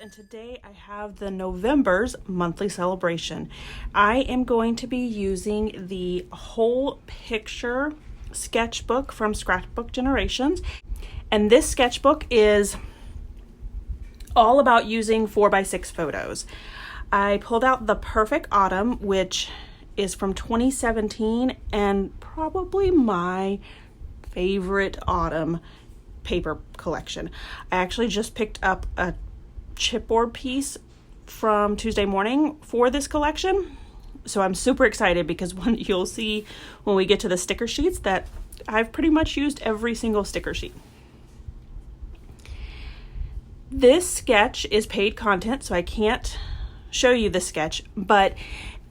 and today I have the November's monthly celebration. I am going to be using the whole picture sketchbook from Scrapbook Generations, and this sketchbook is all about using 4x6 photos. I pulled out the Perfect Autumn, which is from 2017 and probably my favorite autumn paper collection. I actually just picked up a chipboard piece from Tuesday Morning for this collection, so I'm super excited because you'll see when we get to the sticker sheets that I've pretty much used every single sticker sheet. This sketch is paid content, so I can't show you the sketch, but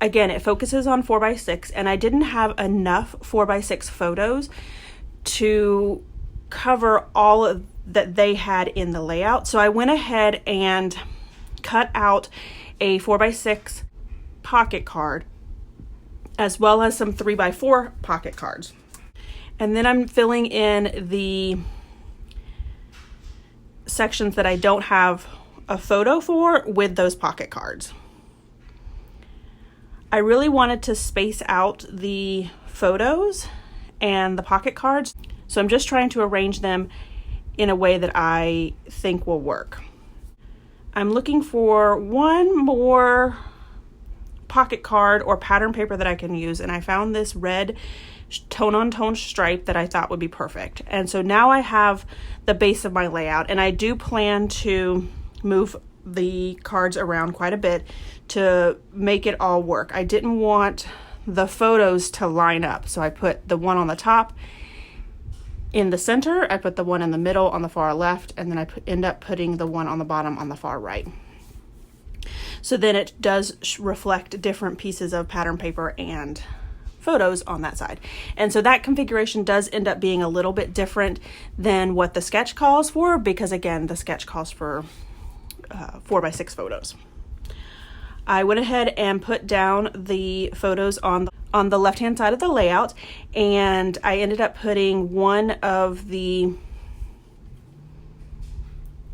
again, it focuses on 4x6, and I didn't have enough 4x6 photos to cover all of that they had in the layout. So I went ahead and cut out a 4x6 pocket card as well as some 3x4 pocket cards. And then I'm filling in the sections that I don't have a photo for with those pocket cards. I really wanted to space out the photos and the pocket cards, so I'm just trying to arrange them in a way that I think will work. I'm looking for one more pocket card or pattern paper that I can use, and I found this red tone-on-tone stripe that I thought would be perfect. And so now I have the base of my layout, and I do plan to move the cards around quite a bit to make it all work. I didn't want the photos to line up, so I put the one on the top in the center, I put the one in the middle on the far left, and then I end up putting the one on the bottom on the far right. So then it does reflect different pieces of pattern paper and photos on that side. And so that configuration does end up being a little bit different than what the sketch calls for, because again, the sketch calls for 4x6 photos. I went ahead and put down the photos on the left-hand side of the layout, and I ended up putting one of the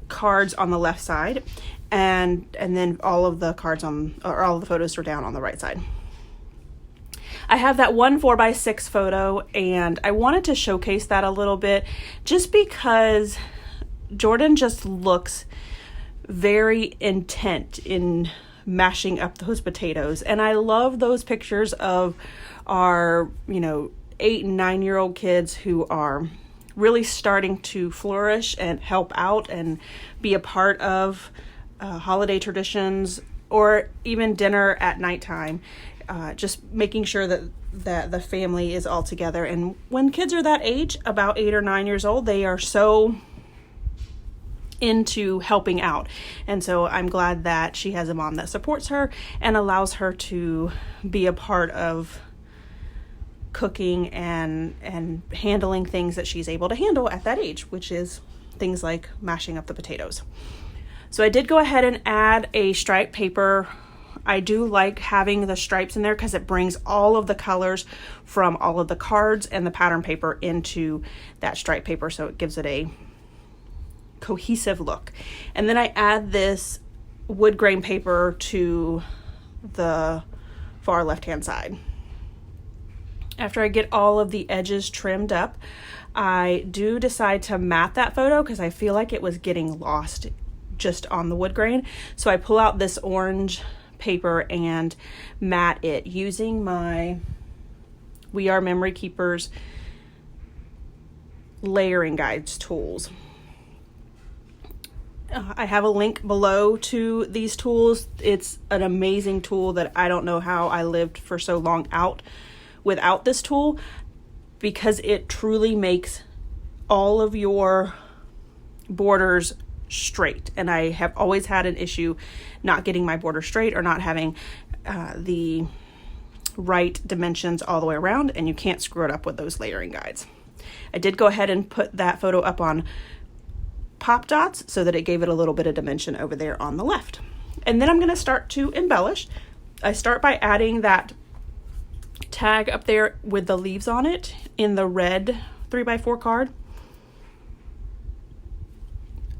cards on the left side, and then all of the cards all of the photos are down on the right side. I have that one 4x6 photo, and I wanted to showcase that a little bit just because Jordan just looks very intent in mashing up those potatoes, and I love those pictures of our 8 and 9-year-old kids who are really starting to flourish and help out and be a part of holiday traditions or even dinner at nighttime, just making sure that the family is all together. And when kids are that age, about 8 or 9 years old, they are so into helping out. And so I'm glad that she has a mom that supports her and allows her to be a part of cooking and handling things that she's able to handle at that age, which is things like mashing up the potatoes. So I did go ahead and add a stripe paper. I do like having the stripes in there because it brings all of the colors from all of the cards and the pattern paper into that stripe paper, so it gives it a cohesive look. And then I add this wood grain paper to the far left hand side. After I get all of the edges trimmed up, I do decide to mat that photo because I feel like it was getting lost just on the wood grain. So I pull out this orange paper and mat it using my We Are Memory Keepers layering guides tools. I have a link below to these tools. It's an amazing tool that I don't know how I lived for so long without this tool, because it truly makes all of your borders straight. And I have always had an issue not getting my border straight or not having the right dimensions all the way around, and you can't screw it up with those layering guides. I did go ahead and put that photo up on pop dots so that it gave it a little bit of dimension over there on the left. And then I'm going to start to embellish. I start by adding that tag up there with the leaves on it in the red 3x4 card.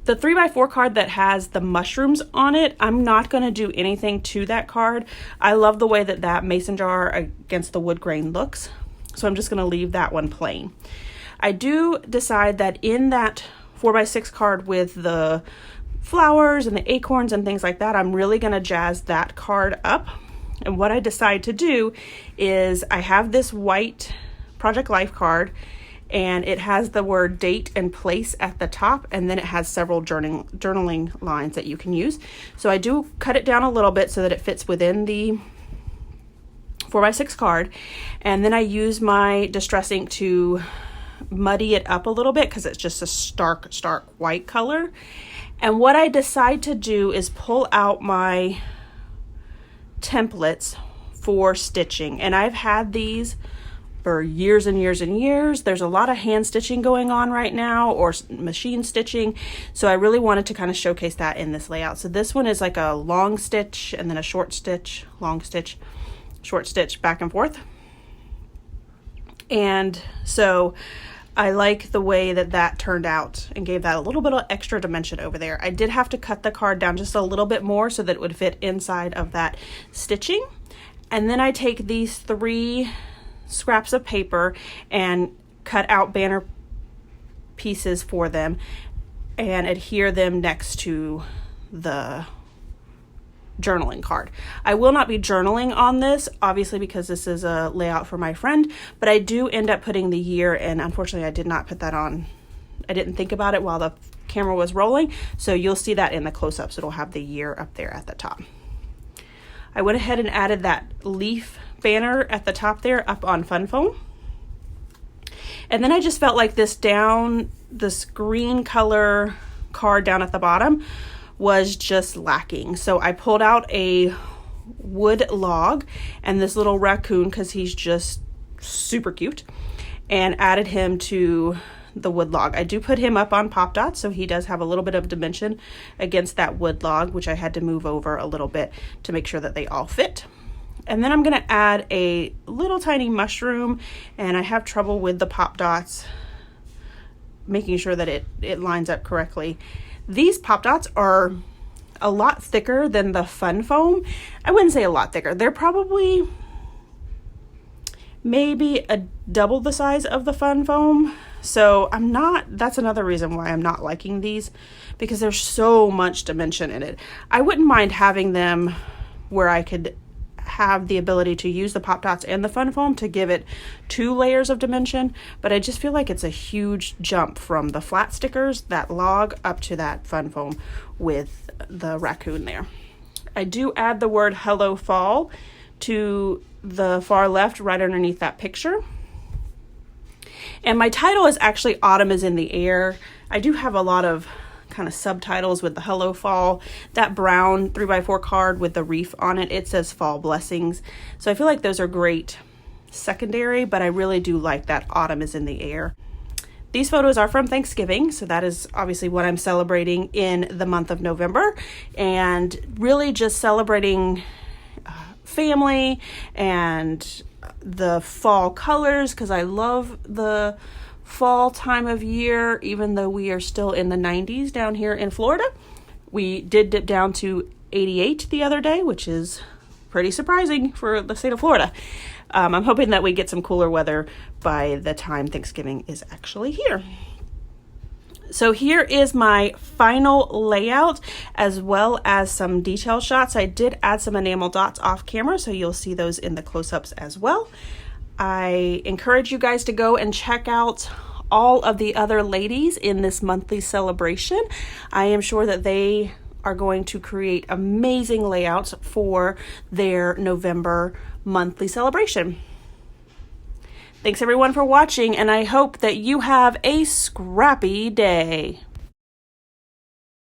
The 3x4 card that has the mushrooms on it, I'm not going to do anything to that card. I love the way that that mason jar against the wood grain looks, so I'm just going to leave that one plain. I do decide that in that 4x6 card with the flowers and the acorns and things like that, I'm really going to jazz that card up. And what I decide to do is I have this white Project Life card, and it has the word date and place at the top, and then it has several journaling lines that you can use. So I do cut it down a little bit so that it fits within the 4x6 card, and then I use my distress ink to muddy it up a little bit because it's just a stark white color. And what I decide to do is pull out my templates for stitching, and I've had these for years and years and years. There's a lot of hand stitching going on right now, or machine stitching, so I really wanted to kind of showcase that in this layout. So this one is like a long stitch and then a short stitch, long stitch, short stitch, back and forth. And so I like the way that that turned out and gave that a little bit of extra dimension over there. I did have to cut the card down just a little bit more so that it would fit inside of that stitching. And then I take these 3 scraps of paper and cut out banner pieces for them and adhere them next to the journaling card. I will not be journaling on this, obviously, because this is a layout for my friend, but I do end up putting the year, and unfortunately I did not put that on. I didn't think about it while the camera was rolling, so you'll see that in the close-ups. It'll have the year up there at the top. I went ahead and added that leaf banner at the top there up on fun foam. And then I just felt like this green color card down at the bottom was just lacking. So I pulled out a wood log and this little raccoon, because he's just super cute, and added him to the wood log. I do put him up on pop dots, so he does have a little bit of dimension against that wood log, which I had to move over a little bit to make sure that they all fit. And then I'm going to add a little tiny mushroom, and I have trouble with the pop dots making sure that it lines up correctly. These pop dots are a lot thicker than the fun foam. I wouldn't say a lot thicker. They're probably maybe double the size of the fun foam. So that's another reason why I'm not liking these, because there's so much dimension in it. I wouldn't mind having them where I could have the ability to use the pop dots and the fun foam to give it 2 layers of dimension, but I just feel like it's a huge jump from the flat stickers, that log, up to that fun foam with the raccoon there. I do add the word Hello Fall to the far left right underneath that picture. And my title is actually Autumn is in the Air. I do have a lot of kind of subtitles with the Hello Fall. That brown 3x4 card with the reef on it, it says Fall Blessings. So I feel like those are great secondary, but I really do like that Autumn is in the Air. These photos are from Thanksgiving, so that is obviously what I'm celebrating in the month of November, and really just celebrating family and the fall colors, because I love the fall time of year, even though we are still in the 90s down here in Florida. We did dip down to 88 the other day, which is pretty surprising for the state of Florida. I'm hoping that we get some cooler weather by the time Thanksgiving is actually here. So here is my final layout, as well as some detail shots. I did add some enamel dots off camera, so you'll see those in the close-ups as well. I encourage you guys to go and check out all of the other ladies in this monthly celebration. I am sure that they are going to create amazing layouts for their November monthly celebration. Thanks everyone for watching, and I hope that you have a scrappy day.